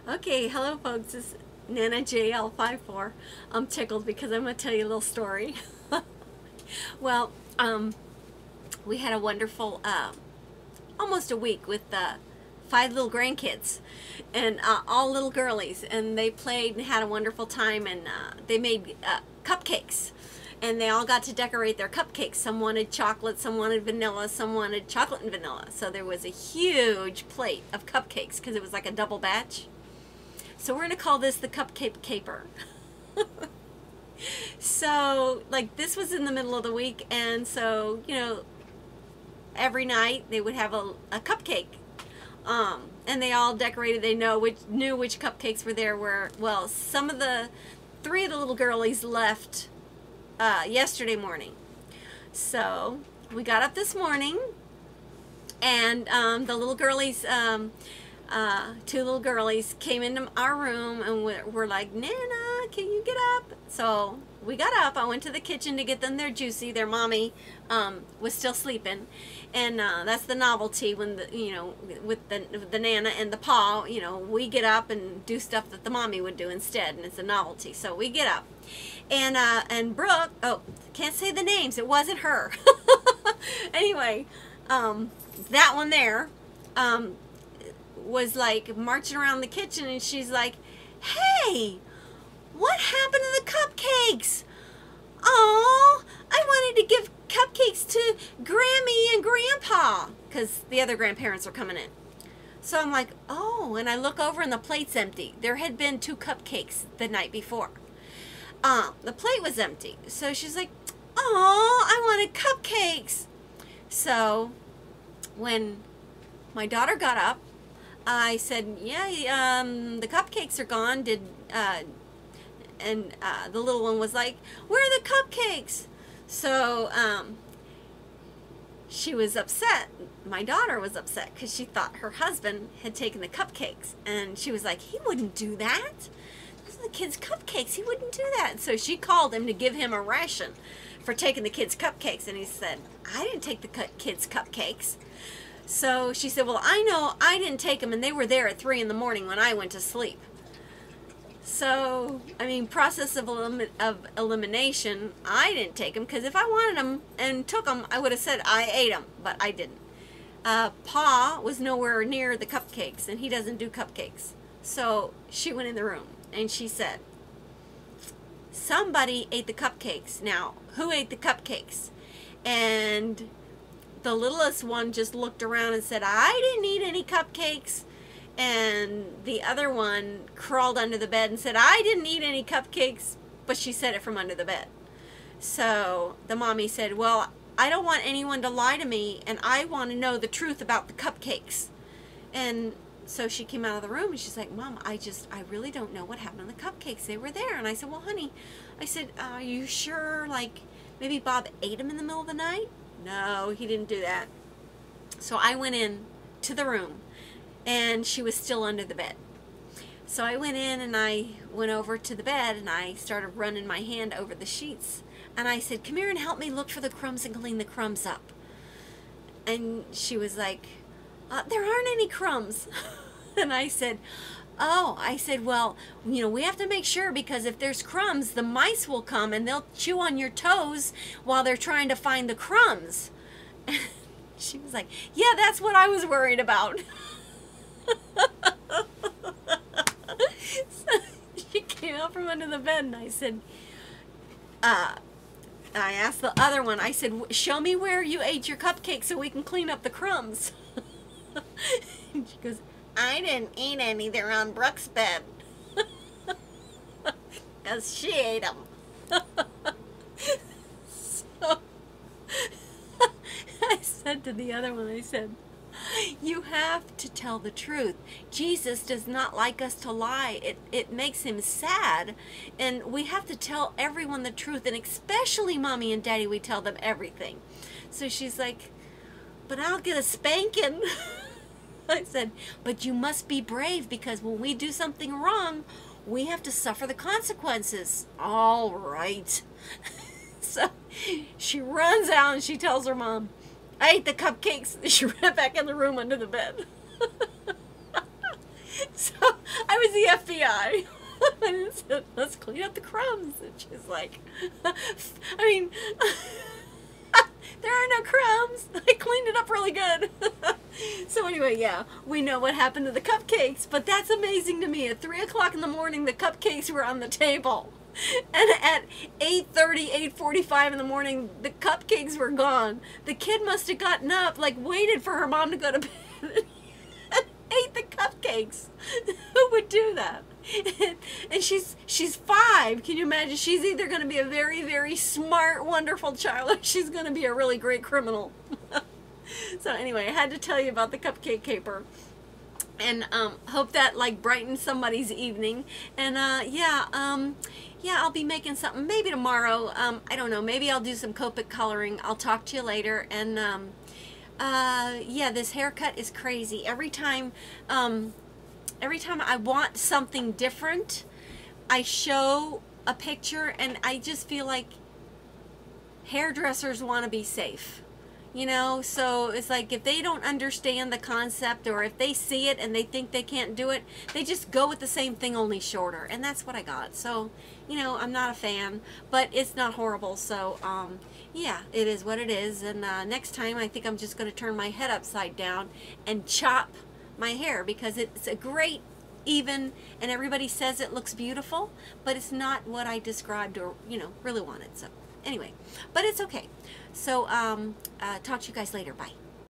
Okay, hello folks, it's Nana JL54. I'm tickled because I'm going to tell you a little story. Well, we had a wonderful, almost a week with 5 little grandkids and all little girlies, and they played and had a wonderful time, and they made cupcakes. And they all got to decorate their cupcakes. Some wanted chocolate, some wanted vanilla, some wanted chocolate and vanilla. So there was a huge plate of cupcakes because it was like a double batch. So we're going to call this the cupcake caper. So, like, this was in the middle of the week, and so, you know, every night they would have a cupcake. And they all decorated. They knew which cupcakes were there. Well, 3 of the little girlies left yesterday morning. So we got up this morning, and the little girlies, 2 little girlies came into our room and were like, Nana, can you get up? So we got up. I went to the kitchen to get them their juicy. Their mommy was still sleeping, and that's the novelty when with the Nana and the Pa, we get up and do stuff that the mommy would do instead, and it's a novelty. So we get up, and Brooke, oh, can't say the names. It wasn't her. Anyway, that one there was like marching around the kitchen, and she's like, hey, what happened to the cupcakes? Oh, I wanted to give cupcakes to Grammy and Grandpa, because the other grandparents are coming in. So I'm like, oh, and I look over and the plate's empty. There had been 2 cupcakes the night before. The plate was empty. So she's like, oh, I wanted cupcakes. So when my daughter got up, I said, yeah, the cupcakes are gone. And the little one was like, where are the cupcakes? So she was upset. My daughter was upset because she thought her husband had taken the cupcakes. And she was like, he wouldn't do that. Those are the kids' cupcakes. He wouldn't do that. So she called him to give him a ration for taking the kids' cupcakes. And he said, I didn't take the kids' cupcakes. So she said, well, I know I didn't take them, and they were there at 3 in the morning when I went to sleep. So, I mean, process of elimination, I didn't take them, because if I wanted them and took them, I would have said I ate them, but I didn't. Pa was nowhere near the cupcakes, and he doesn't do cupcakes. So she went in the room, and she said, somebody ate the cupcakes. Now, who ate the cupcakes? And the littlest one just looked around and said, I didn't eat any cupcakes. And the other one crawled under the bed and said, I didn't eat any cupcakes, but she said it from under the bed. So the mommy said, well, I don't want anyone to lie to me, and I want to know the truth about the cupcakes. And so she came out of the room, and she's like, Mom, I really don't know what happened to the cupcakes. They were there. And I said, well, honey, I said, are you sure, like, maybe Bob ate them in the middle of the night? No, he didn't do that. So I went in to the room, and she was still under the bed. So I went in, and I went over to the bed, and I started running my hand over the sheets. And I said, come here and help me look for the crumbs and clean the crumbs up. And she was like, there aren't any crumbs. And I said, oh, I said, well, we have to make sure, because if there's crumbs, the mice will come and they'll chew on your toes while they're trying to find the crumbs. And she was like, yeah, that's what I was worried about. So she came out from under the bed, and I said, I asked the other one, I said, show me where you ate your cupcake so we can clean up the crumbs. And she goes, I didn't eat any. They're on Brooke's bed. Because she ate them. So I said to the other one, I said, you have to tell the truth. Jesus does not like us to lie. It makes him sad. And we have to tell everyone the truth. And especially Mommy and Daddy, we tell them everything. So she's like, but I'll get a spanking. I said, but you must be brave, because when we do something wrong, we have to suffer the consequences. All right. So she runs out and she tells her mom, I ate the cupcakes. She ran back in the room under the bed. So I was the FBI. And I said, let's clean up the crumbs. And she's like, I mean, there are no crumbs. I cleaned it up really good. So anyway, yeah, we know what happened to the cupcakes, but that's amazing to me. At 3 o'clock in the morning, the cupcakes were on the table. And at 8:30, 8:45 in the morning, the cupcakes were gone. The kid must have gotten up, like waited for her mom to go to bed and ate the cupcakes. Who would do that? And she's 5. Can you imagine? She's either going to be a very, very smart, wonderful child, or she's going to be a really great criminal. So anyway, I had to tell you about the cupcake caper. And hope that like brightens somebody's evening. And yeah, I'll be making something maybe tomorrow. I don't know. Maybe I'll do some Copic coloring. I'll talk to you later. And yeah, this haircut is crazy. Every time I want something different, I show a picture, and I just feel like hairdressers want to be safe. You know, so it's like if they don't understand the concept, or if they see it and they think they can't do it, they just go with the same thing, only shorter. And that's what I got. So, you know, I'm not a fan, but it's not horrible. So, yeah, it is what it is. And next time I think I'm just going to turn my head upside down and chop my hair, because it's a great even, and everybody says it looks beautiful, but it's not what I described or, you know, really wanted. So anyway, but it's okay. So talk to you guys later. Bye.